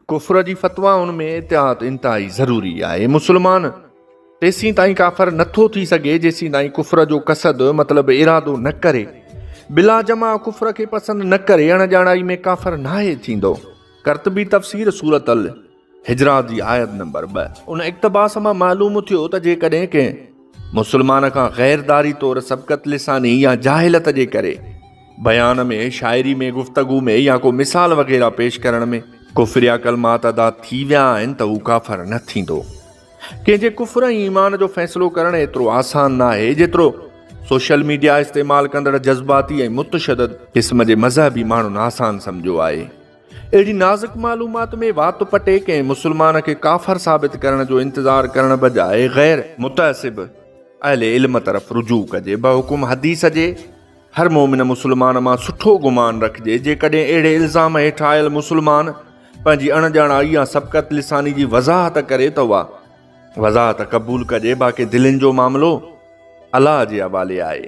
कुफ्र जी फतवाउनि में एहतियात इंतहाई ज़रूरी आहे। मुस्लमान तेसीं ताईं काफ़र नथो थी सघे जेसीं ताईं कुफ्र जो कसद मतिलबु इरादो न करे, बिला जमा कुफ्र खे पसंदि न करे, अणॼाणाई में काफ़र नाहे थींदो। कर्तबी तफ़सीर सूरत अल हिजरात जी आयत नंबर 2। उन इक़्तिबास मां मालूम थियो त जेकॾहिं कंहिं मुस्लमान खां ग़ैरदारी तौरु सबक़त लिसानी या जाहिलत जे करे बयान में, शाइरी में, गुफ्तगू में या को मिसाल वग़ैरह पेश करण में कुफ्र या कलमात अदा थी विया आहिनि त हू काफ़र न थींदो। कंहिंजे कुफ्र ऐं ईमान जो फ़ैसिलो करणु एतिरो आसान न आहे जेतिरो सोशल मीडिया इस्तेमालु कंदड़ जज़्बाती ऐं मुतशद्दिद क़िस्म जे मज़हबी माण्हुनि आसान सम्झो आहे। अहिड़ी नाज़ुक मालूमात में वात पटे कंहिं मुस्लमान खे काफ़र साबित करण जो इंतज़ारु करण बजाए ग़ैर मुतअसिब अहले इल्म तरफ़ रुजू कजे। बहुकुम हदीस जे हर मोमिन मुस्लमान मां सुठो गुमान रखिजे। जेकॾहिं अहिड़े इल्ज़ाम हेठि आयल मुस्लमान पंहिंजी अणॼाणाई या सबक़त लिसानी जी वज़ाहत करे त उहा वज़ाहत क़बूल कजे। बाक़ी दिलनि जो मामिलो अलाह जे हवाले आहे।